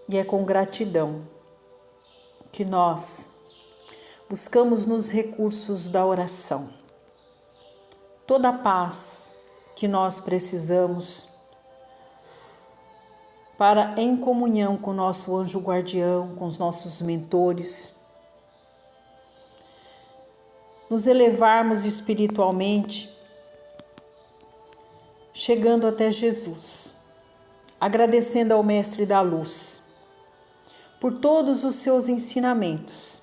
E é com gratidão que nós buscamos nos recursos da oração toda a paz que nós precisamos para, em comunhão com o nosso anjo guardião, com os nossos mentores, nos elevarmos espiritualmente, chegando até Jesus, agradecendo ao Mestre da Luz por todos os seus ensinamentos,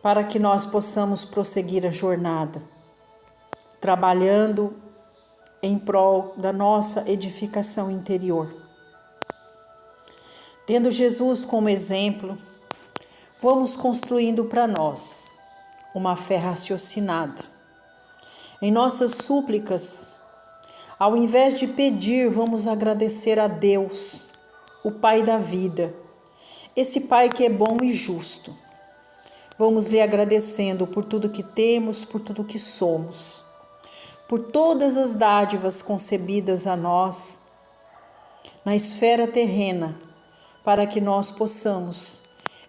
para que nós possamos prosseguir a jornada, trabalhando em prol da nossa edificação interior. Tendo Jesus como exemplo, vamos construindo para nós uma fé raciocinada. Em nossas súplicas, ao invés de pedir, vamos agradecer a Deus, o Pai da vida, esse Pai que é bom e justo. Vamos lhe agradecendo por tudo que temos, por tudo que somos, por todas as dádivas concebidas a nós na esfera terrena, para que nós possamos,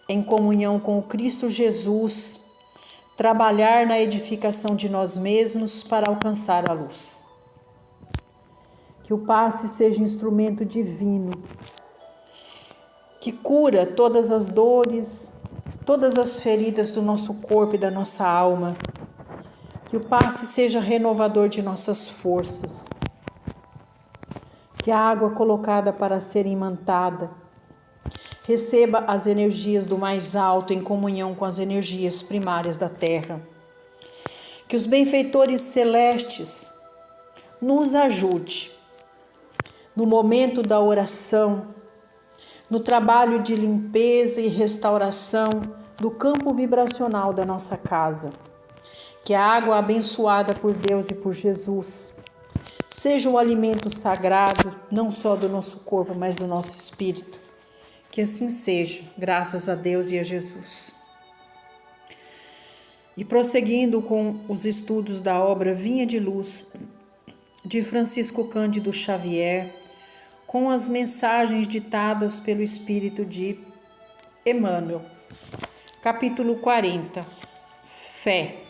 em comunhão com o Cristo Jesus, trabalhar na edificação de nós mesmos para alcançar a luz. Que o passe seja instrumento divino, que cura todas as dores, todas as feridas do nosso corpo e da nossa alma. Que o passe seja renovador de nossas forças. Que a água colocada para ser imantada receba as energias do mais alto em comunhão com as energias primárias da terra. Que os benfeitores celestes nos ajude no momento da oração, no trabalho de limpeza e restauração do campo vibracional da nossa casa. Que a água abençoada por Deus e por Jesus seja o alimento sagrado, não só do nosso corpo, mas do nosso espírito. Que assim seja, graças a Deus e a Jesus. E prosseguindo com os estudos da obra Vinha de Luz, de Francisco Cândido Xavier, com as mensagens ditadas pelo Espírito de Emmanuel. Capítulo 40. Fé.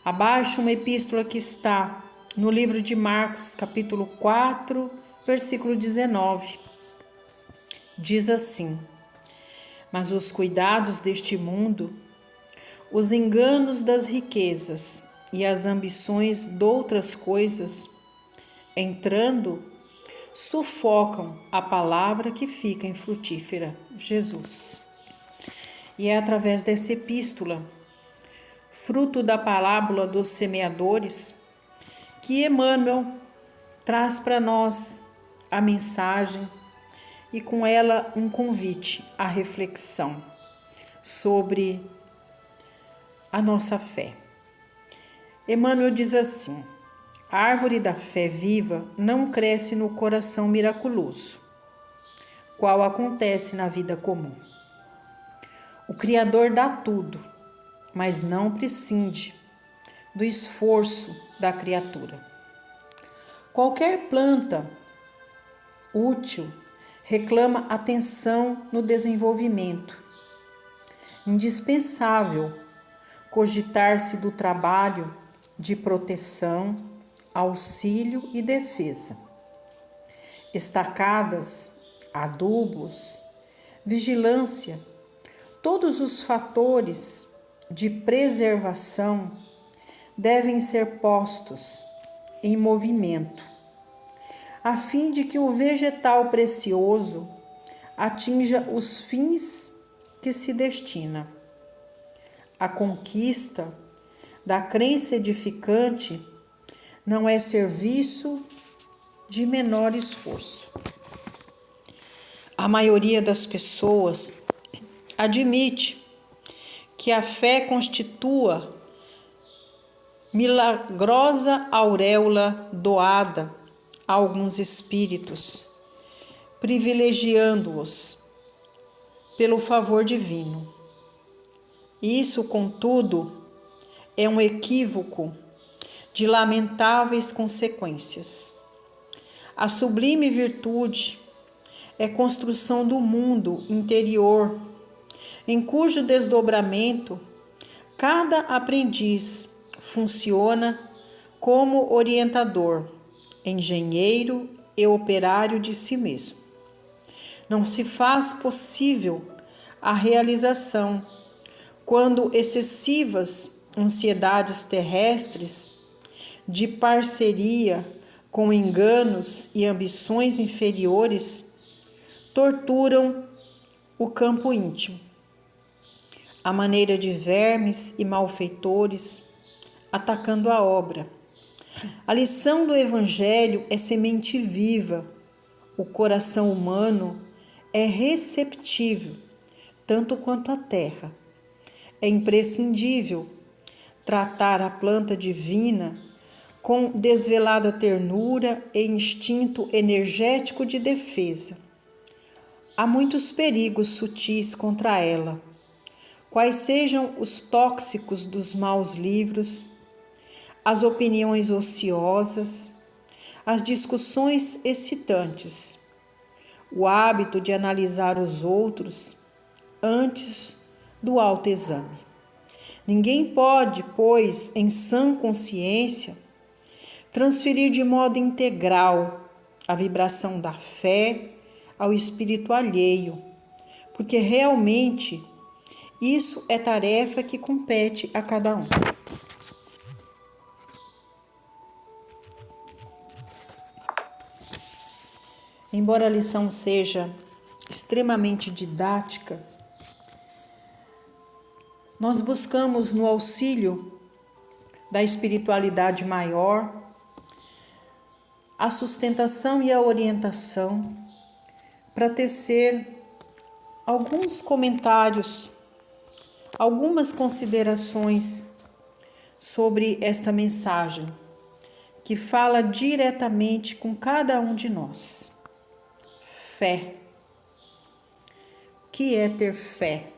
Abaixo uma epístola que está no livro de Marcos, capítulo 4, versículo 19. Diz assim: mas os cuidados deste mundo, os enganos das riquezas e as ambições doutras coisas, entrando, sufocam a palavra que fica infrutífera, Jesus. E é através dessa epístola, fruto da parábola dos semeadores, que Emmanuel traz para nós a mensagem e com ela um convite à reflexão sobre a nossa fé. Emmanuel diz assim: a árvore da fé viva não cresce no coração miraculoso, qual acontece na vida comum. O Criador dá tudo, mas não prescinde do esforço da criatura. Qualquer planta útil reclama atenção no desenvolvimento. Indispensável cogitar-se do trabalho de proteção, auxílio e defesa. Estacadas, adubos, vigilância, todos os fatores de preservação devem ser postos em movimento, a fim de que o vegetal precioso atinja os fins que se destina. A conquista da crença edificante não é serviço de menor esforço. A maioria das pessoas admite que a fé constitua milagrosa auréola doada a alguns espíritos, privilegiando-os pelo favor divino. Isso, contudo, é um equívoco de lamentáveis consequências. A sublime virtude é construção do mundo interior, em cujo desdobramento cada aprendiz funciona como orientador, engenheiro e operário de si mesmo. Não se faz possível a realização quando excessivas ansiedades terrestres de parceria com enganos e ambições inferiores torturam o campo íntimo, à maneira de vermes e malfeitores atacando a obra. A lição do Evangelho é semente viva. O coração humano é receptível, tanto quanto a terra. É imprescindível tratar a planta divina com desvelada ternura e instinto energético de defesa. Há muitos perigos sutis contra ela. Quais sejam os tóxicos dos maus livros, as opiniões ociosas, as discussões excitantes, o hábito de analisar os outros antes do autoexame. Ninguém pode, pois, em sã consciência, transferir de modo integral a vibração da fé ao espírito alheio, porque realmente isso é tarefa que compete a cada um. Embora a lição seja extremamente didática, nós buscamos no auxílio da espiritualidade maior a sustentação e a orientação para tecer alguns comentários, algumas considerações sobre esta mensagem que fala diretamente com cada um de nós. Fé. O que é ter fé?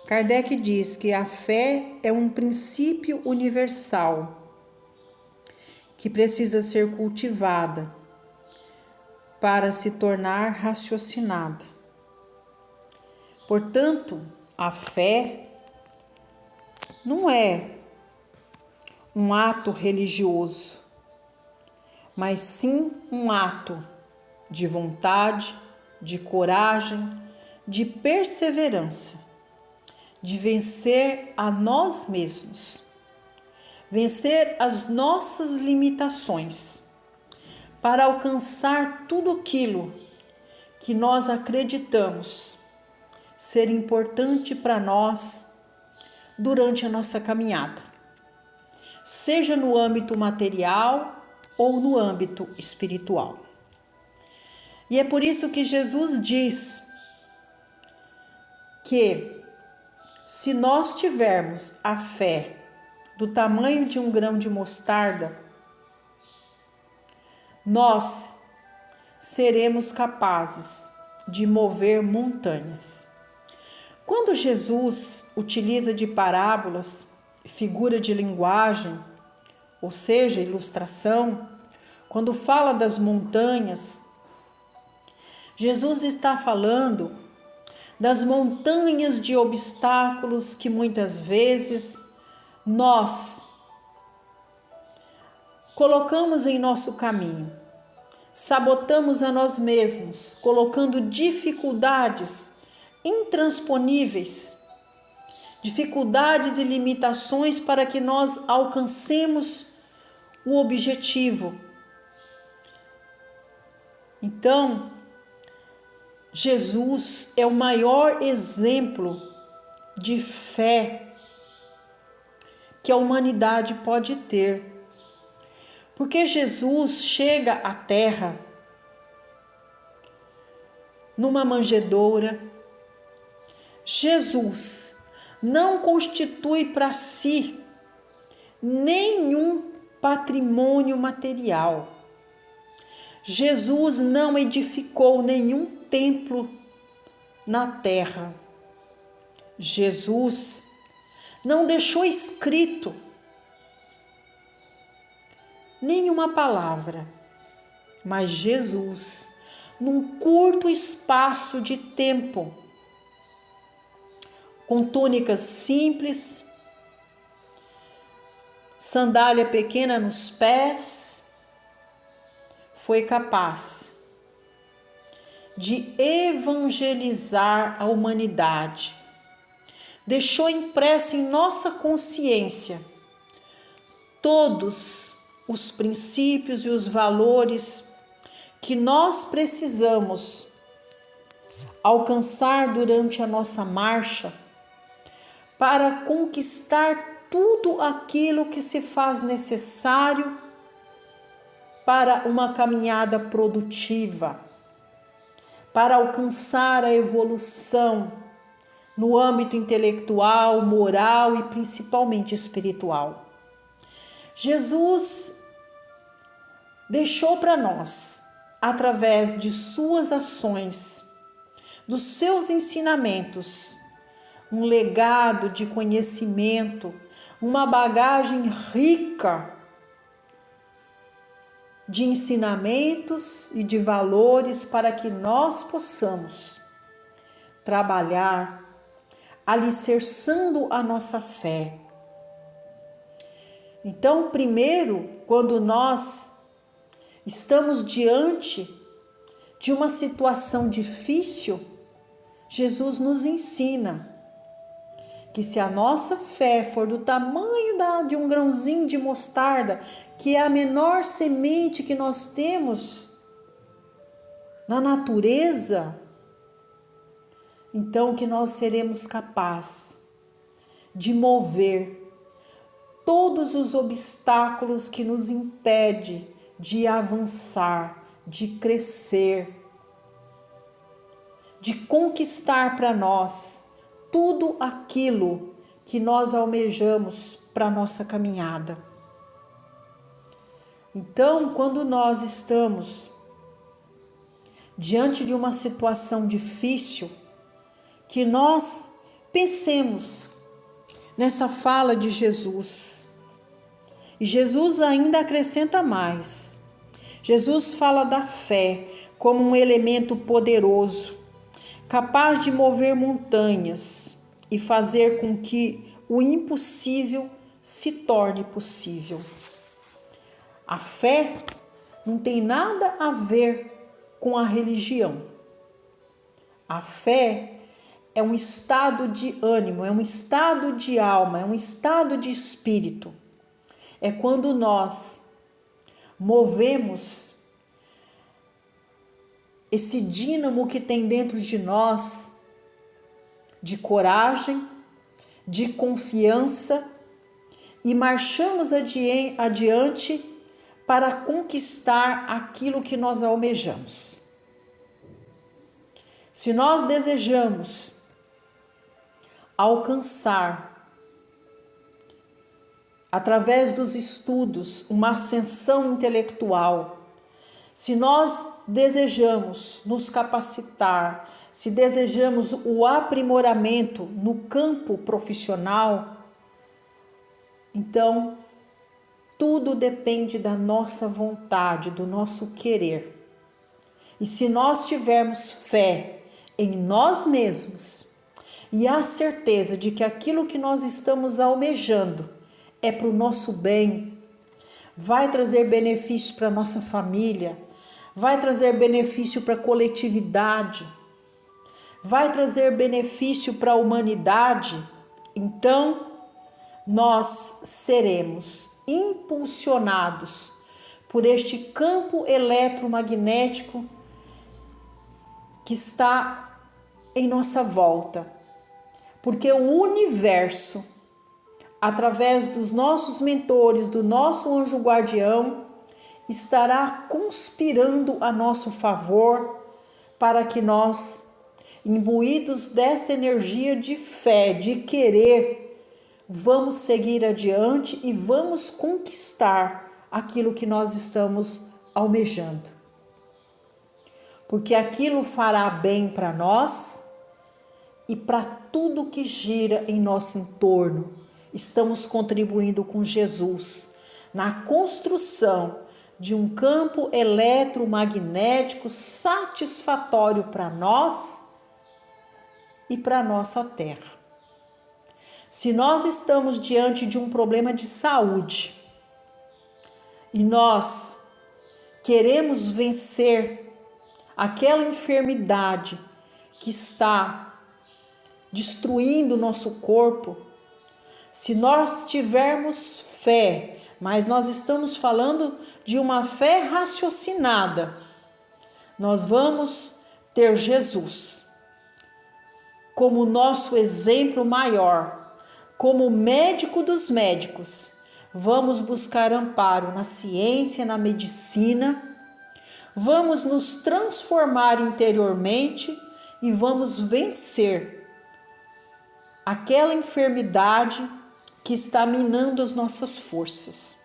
Kardec diz que a fé é um princípio universal que precisa ser cultivada para se tornar raciocinada. Portanto, a fé não é um ato religioso, mas sim um ato de vontade, de coragem, de perseverança, de vencer a nós mesmos, vencer as nossas limitações, para alcançar tudo aquilo que nós acreditamos ser importante para nós durante a nossa caminhada, seja no âmbito material ou no âmbito espiritual. E é por isso que Jesus diz que se nós tivermos a fé do tamanho de um grão de mostarda, nós seremos capazes de mover montanhas. Quando Jesus utiliza de parábolas, figura de linguagem, ou seja, ilustração, quando fala das montanhas, Jesus está falando das montanhas de obstáculos que muitas vezes nós colocamos em nosso caminho, sabotamos a nós mesmos, colocando dificuldades intransponíveis, dificuldades e limitações para que nós alcancemos o objetivo. Então, Jesus é o maior exemplo de fé que a humanidade pode ter. Porque Jesus chega à terra numa manjedoura. Jesus não constitui para si nenhum patrimônio material. Jesus não edificou nenhum templo na terra. Jesus não deixou escrito nenhuma palavra, mas Jesus, num curto espaço de tempo, com túnicas simples, sandália pequena nos pés, foi capaz de evangelizar a humanidade. Deixou impresso em nossa consciência todos os princípios e os valores que nós precisamos alcançar durante a nossa marcha para conquistar tudo aquilo que se faz necessário para uma caminhada produtiva, para alcançar a evolução no âmbito intelectual, moral e principalmente espiritual. Jesus deixou para nós, através de suas ações, dos seus ensinamentos, um legado de conhecimento, uma bagagem rica de ensinamentos e de valores para que nós possamos trabalhar alicerçando a nossa fé. Então, primeiro, quando nós estamos diante de uma situação difícil, Jesus nos ensina que se a nossa fé for do tamanho de um grãozinho de mostarda, que é a menor semente que nós temos na natureza, então que nós seremos capazes de mover todos os obstáculos que nos impedem de avançar, de crescer, de conquistar para nós tudo aquilo que nós almejamos para a nossa caminhada. Então, quando nós estamos diante de uma situação difícil, que nós pensemos nessa fala de Jesus. E Jesus ainda acrescenta mais. Jesus fala da fé como um elemento poderoso, capaz de mover montanhas e fazer com que o impossível se torne possível. A fé não tem nada a ver com a religião. A fé é um estado de ânimo, é um estado de alma, é um estado de espírito. É quando nós movemos esse dínamo que tem dentro de nós, de coragem, de confiança, e marchamos adiante para conquistar aquilo que nós almejamos. Se nós desejamos alcançar, através dos estudos, uma ascensão intelectual, se nós desejamos nos capacitar, se desejamos o aprimoramento no campo profissional, então tudo depende da nossa vontade, do nosso querer. E se nós tivermos fé em nós mesmos e a certeza de que aquilo que nós estamos almejando é para o nosso bem, vai trazer benefício para a nossa família, vai trazer benefício para a coletividade, vai trazer benefício para a humanidade, então nós seremos impulsionados por este campo eletromagnético que está em nossa volta, porque o universo, através dos nossos mentores, do nosso anjo guardião, estará conspirando a nosso favor para que nós, imbuídos desta energia de fé, de querer, vamos seguir adiante e vamos conquistar aquilo que nós estamos almejando. Porque aquilo fará bem para nós e para tudo que gira em nosso entorno. Estamos contribuindo com Jesus na construção de um campo eletromagnético satisfatório para nós e para a nossa Terra. Se nós estamos diante de um problema de saúde e nós queremos vencer aquela enfermidade que está destruindo o nosso corpo, se nós tivermos fé, mas nós estamos falando de uma fé raciocinada, nós vamos ter Jesus como nosso exemplo maior, como médico dos médicos. Vamos buscar amparo na ciência, na medicina, vamos nos transformar interiormente e vamos vencer aquela enfermidade que está minando as nossas forças.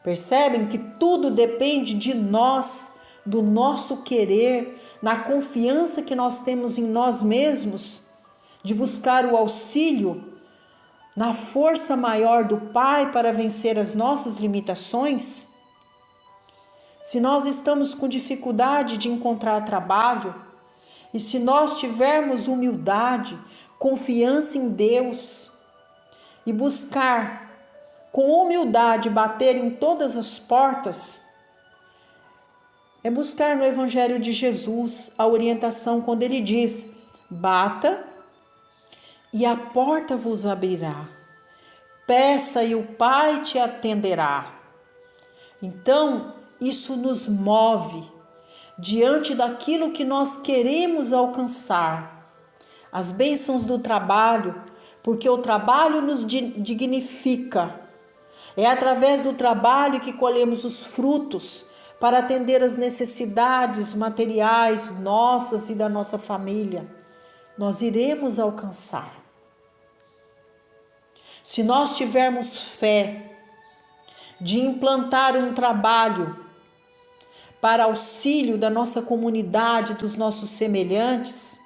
Percebem que tudo depende de nós, do nosso querer, na confiança que nós temos em nós mesmos, de buscar o auxílio na força maior do Pai para vencer as nossas limitações? Se nós estamos com dificuldade de encontrar trabalho, e se nós tivermos humildade, confiança em Deus e buscar com humildade bater em todas as portas, é buscar no Evangelho de Jesus a orientação quando ele diz: bata e a porta vos abrirá, peça e o Pai te atenderá. Então, isso nos move diante daquilo que nós queremos alcançar. As bênçãos do trabalho, porque o trabalho nos dignifica. É através do trabalho que colhemos os frutos para atender as necessidades materiais nossas e da nossa família. Nós iremos alcançar. Se nós tivermos fé de implantar um trabalho para auxílio da nossa comunidade, dos nossos semelhantes,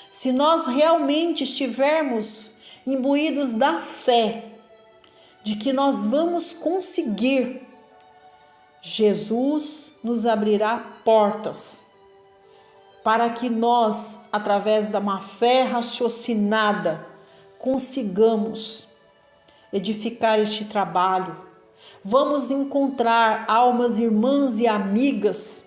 se nós realmente estivermos imbuídos da fé de que nós vamos conseguir, Jesus nos abrirá portas para que nós, através de uma fé raciocinada, consigamos edificar este trabalho. Vamos encontrar almas irmãs e amigas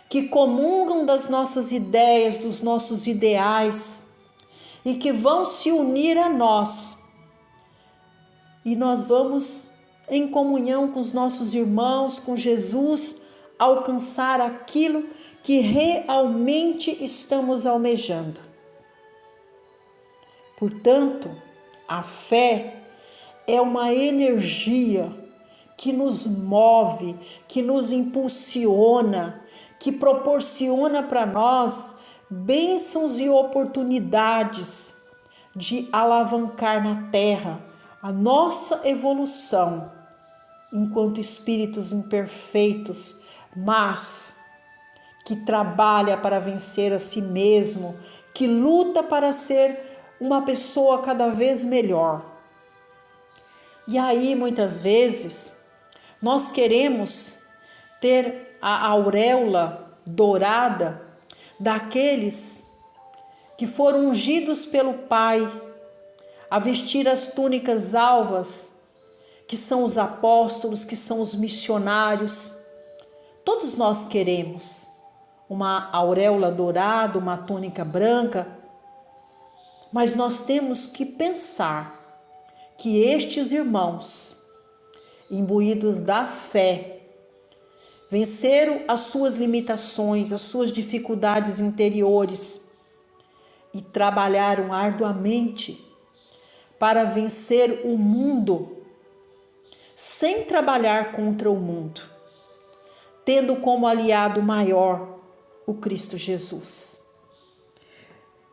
que comungam das nossas ideias, dos nossos ideais e que vão se unir a nós. E nós vamos, em comunhão com os nossos irmãos, com Jesus, alcançar aquilo que realmente estamos almejando. Portanto, a fé é uma energia que nos move, que nos impulsiona, que proporciona para nós bênçãos e oportunidades de alavancar na terra a nossa evolução enquanto espíritos imperfeitos, mas que trabalha para vencer a si mesmo, que luta para ser uma pessoa cada vez melhor. E aí, muitas vezes, nós queremos ter a auréola dourada daqueles que foram ungidos pelo Pai a vestir as túnicas alvas, que são os apóstolos, que são os missionários. Todos nós queremos uma auréola dourada, uma túnica branca, mas nós temos que pensar que estes irmãos, imbuídos da fé, venceram as suas limitações, as suas dificuldades interiores e trabalharam arduamente para vencer o mundo, sem trabalhar contra o mundo, tendo como aliado maior o Cristo Jesus.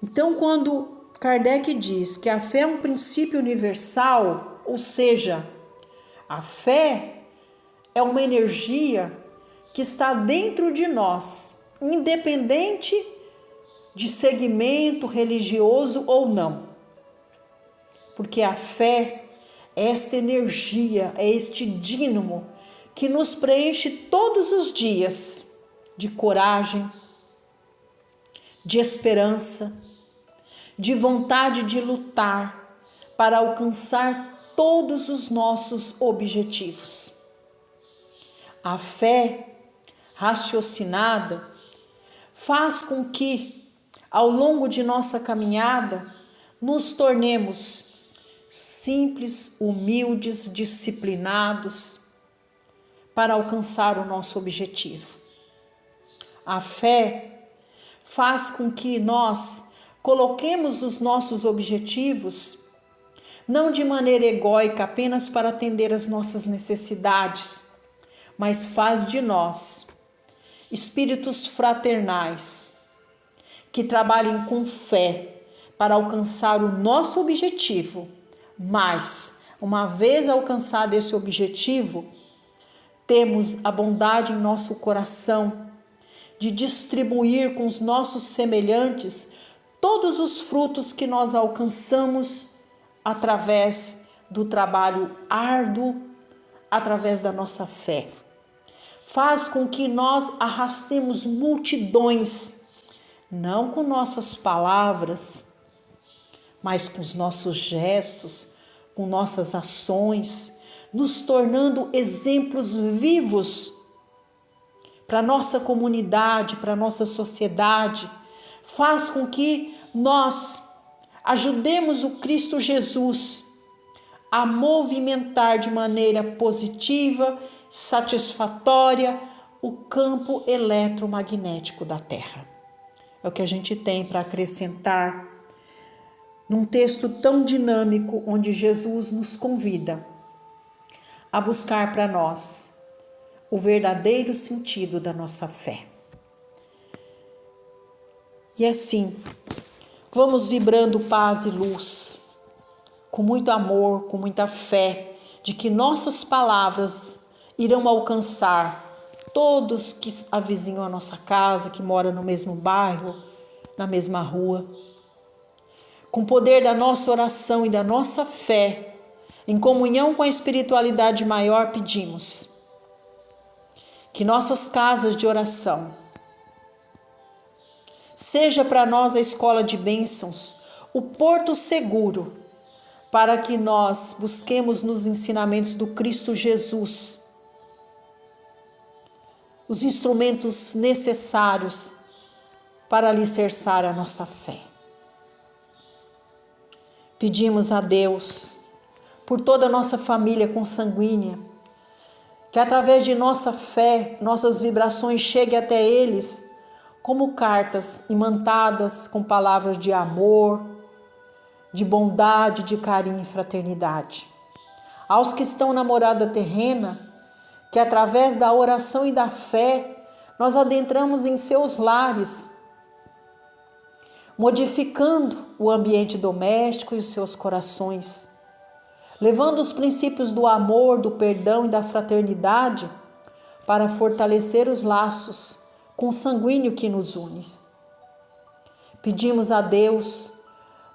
Então, quando Kardec diz que a fé é um princípio universal, ou seja, a fé é uma energia que está dentro de nós, independente de segmento religioso ou não. Porque a fé esta energia, é este dínamo que nos preenche todos os dias de coragem, de esperança, de vontade de lutar para alcançar todos os nossos objetivos. A fé raciocinada faz com que, ao longo de nossa caminhada, nos tornemos simples, humildes, disciplinados para alcançar o nosso objetivo. A fé faz com que nós coloquemos os nossos objetivos não de maneira egóica apenas para atender às nossas necessidades, mas faz de nós espíritos fraternais que trabalhem com fé para alcançar o nosso objetivo. Mas, uma vez alcançado esse objetivo, temos a bondade em nosso coração de distribuir com os nossos semelhantes todos os frutos que nós alcançamos através do trabalho árduo, através da nossa fé. Faz com que nós arrastemos multidões, não com nossas palavras, mas com os nossos gestos, com nossas ações, nos tornando exemplos vivos para a nossa comunidade, para a nossa sociedade. Faz com que nós ajudemos o Cristo Jesus a movimentar de maneira positiva, satisfatória, o campo eletromagnético da Terra. É o que a gente tem para acrescentar num texto tão dinâmico, onde Jesus nos convida a buscar para nós o verdadeiro sentido da nossa fé. E assim, vamos vibrando paz e luz, com muito amor, com muita fé, de que nossas palavras irão alcançar todos que avizinham a nossa casa, que moram no mesmo bairro, na mesma rua. Com o poder da nossa oração e da nossa fé, em comunhão com a espiritualidade maior, pedimos que nossas casas de oração seja para nós a escola de bênçãos, o porto seguro, para que nós busquemos nos ensinamentos do Cristo Jesus os instrumentos necessários para alicerçar a nossa fé. Pedimos a Deus por toda a nossa família consanguínea, que através de nossa fé, nossas vibrações cheguem até eles como cartas imantadas com palavras de amor, de bondade, de carinho e fraternidade. Aos que estão na morada terrena, que através da oração e da fé, nós adentramos em seus lares, modificando o ambiente doméstico e os seus corações, levando os princípios do amor, do perdão e da fraternidade para fortalecer os laços consanguíneos que nos unem. Pedimos a Deus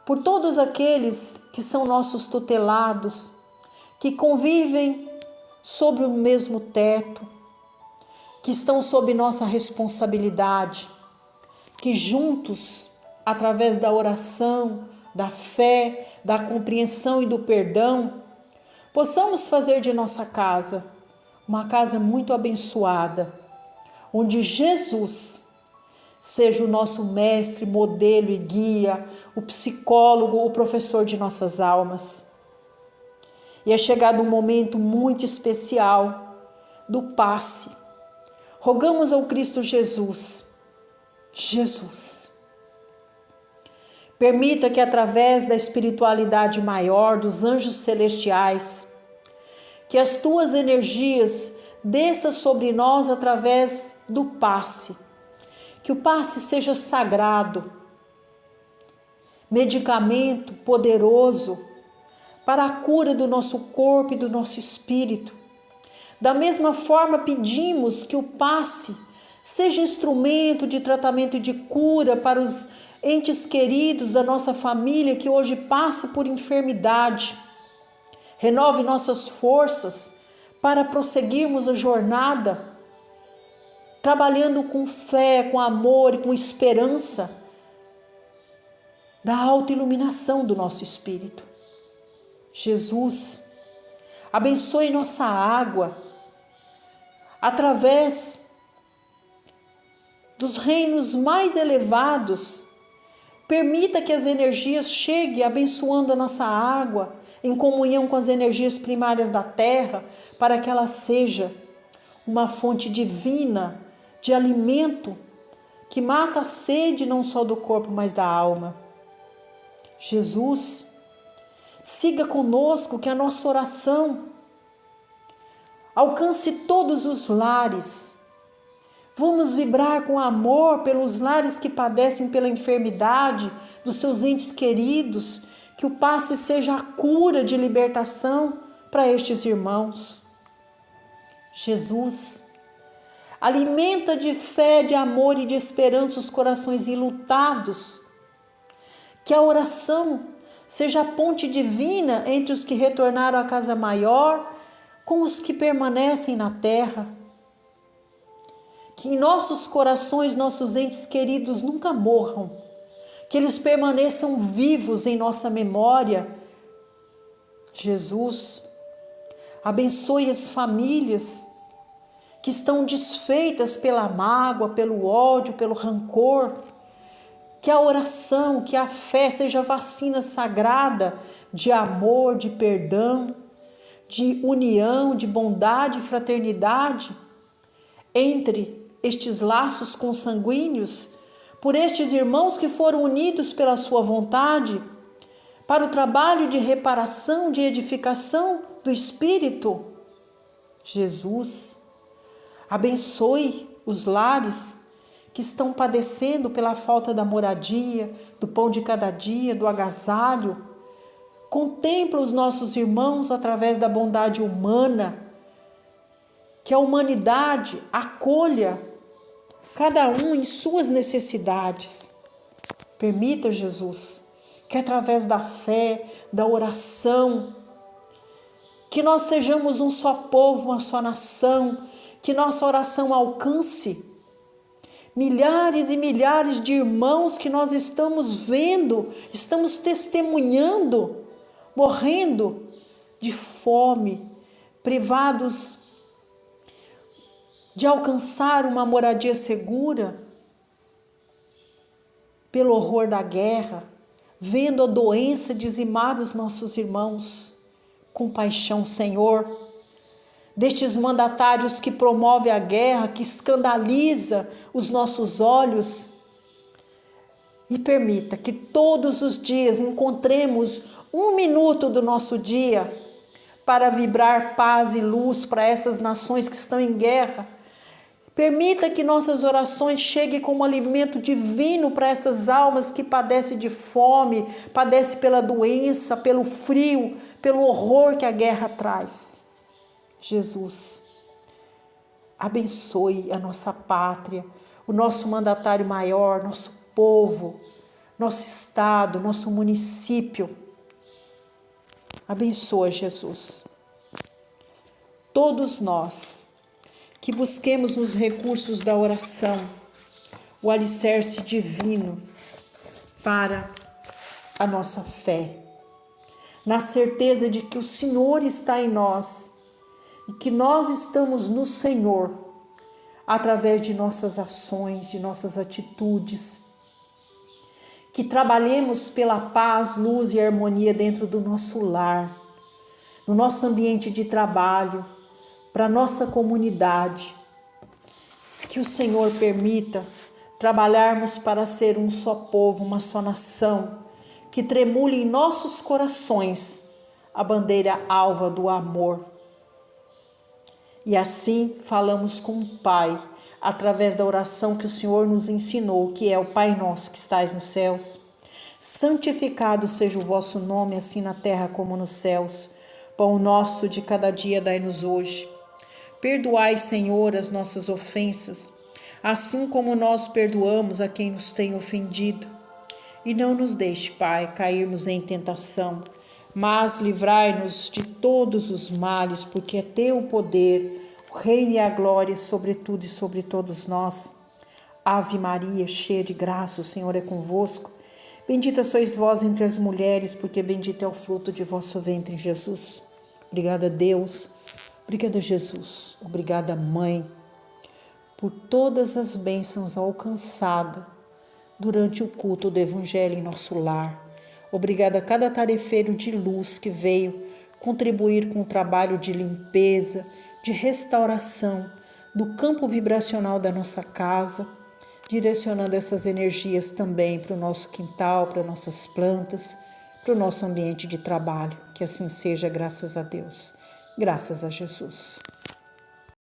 por todos aqueles que são nossos tutelados, que convivem sobre o mesmo teto, que estão sob nossa responsabilidade, que juntos, através da oração, da fé, da compreensão e do perdão, possamos fazer de nossa casa uma casa muito abençoada, onde Jesus seja o nosso mestre, modelo e guia, o psicólogo, o professor de nossas almas. E é chegado um momento muito especial do passe. Rogamos ao Cristo Jesus, permita que através da espiritualidade maior, dos anjos celestiais, que as tuas energias desçam sobre nós através do passe, que o passe seja sagrado, medicamento poderoso para a cura do nosso corpo e do nosso espírito. Da mesma forma, pedimos que o passe seja instrumento de tratamento e de cura para os entes queridos da nossa família que hoje passam por enfermidade. renove nossas forças para prosseguirmos a jornada, trabalhando com fé, com amor e com esperança da autoiluminação do nosso espírito. Jesus, abençoe nossa água através dos reinos mais elevados. Permita que as energias cheguem abençoando a nossa água em comunhão com as energias primárias da terra, para que ela seja uma fonte divina de alimento que mata a sede não só do corpo, mas da alma. Jesus, siga conosco, que a nossa oração alcance todos os lares. Vamos vibrar com amor pelos lares que padecem pela enfermidade dos seus entes queridos, que o passe seja a cura de libertação para estes irmãos. Jesus, alimenta de fé, de amor e de esperança os corações enlutados. Que a oração seja a ponte divina entre os que retornaram à casa maior com os que permanecem na terra. Que em nossos corações, nossos entes queridos nunca morram, que eles permaneçam vivos em nossa memória. Jesus, abençoe as famílias que estão desfeitas pela mágoa, pelo ódio, pelo rancor. Que a oração, que a fé seja vacina sagrada de amor, de perdão, de união, de bondade e fraternidade entre estes laços consanguíneos, por estes irmãos que foram unidos pela sua vontade, para o trabalho de reparação, de edificação do Espírito. Jesus, abençoe os lares que estão padecendo pela falta da moradia, do pão de cada dia, do agasalho. Contempla os nossos irmãos através da bondade humana, que a humanidade acolha cada um em suas necessidades. Permita, Jesus, que através da fé, da oração, que nós sejamos um só povo, uma só nação, que nossa oração alcance milhares e milhares de irmãos que nós estamos vendo, estamos testemunhando, morrendo de fome, privados de alcançar uma moradia segura, pelo horror da guerra, vendo a doença dizimar os nossos irmãos. Compaixão, Senhor, destes mandatários que promovem a guerra, que escandaliza os nossos olhos. E permita que todos os dias encontremos 1 minuto do nosso dia para vibrar paz e luz para essas nações que estão em guerra. Permita que nossas orações cheguem como alimento divino para essas almas que padecem de fome, padecem pela doença, pelo frio, pelo horror que a guerra traz. Jesus, abençoe a nossa pátria, o nosso mandatário maior, nosso povo, nosso estado, nosso município. Abençoa, Jesus. Todos nós que busquemos nos recursos da oração o alicerce divino para a nossa fé, na certeza de que o Senhor está em nós e que nós estamos no Senhor através de nossas ações, de nossas atitudes, que trabalhemos pela paz, luz e harmonia dentro do nosso lar, no nosso ambiente de trabalho, para a nossa comunidade. Que o Senhor permita trabalharmos para ser um só povo, uma só nação, que tremule em nossos corações a bandeira alva do amor. E assim falamos com o Pai, através da oração que o Senhor nos ensinou, que é o Pai nosso que estais nos céus. Santificado seja o vosso nome, assim na terra como nos céus. Pão nosso de cada dia dai-nos hoje. Perdoai, Senhor, as nossas ofensas, assim como nós perdoamos a quem nos tem ofendido. E não nos deixe, Pai, cairmos em tentação, mas livrai-nos de todos os males, porque é teu o poder, o reino e a glória sobre tudo e sobre todos nós. Ave Maria, cheia de graça, o Senhor é convosco. Bendita sois vós entre as mulheres, porque bendito é o fruto de vosso ventre, Jesus. Obrigada, Deus. Obrigada, Jesus. Obrigada, Mãe, por todas as bênçãos alcançadas durante o culto do Evangelho em nosso lar. Obrigada a cada tarefeiro de luz que veio contribuir com o trabalho de limpeza, de restauração do campo vibracional da nossa casa, direcionando essas energias também para o nosso quintal, para nossas plantas, para o nosso ambiente de trabalho. Que assim seja, graças a Deus. Graças a Jesus.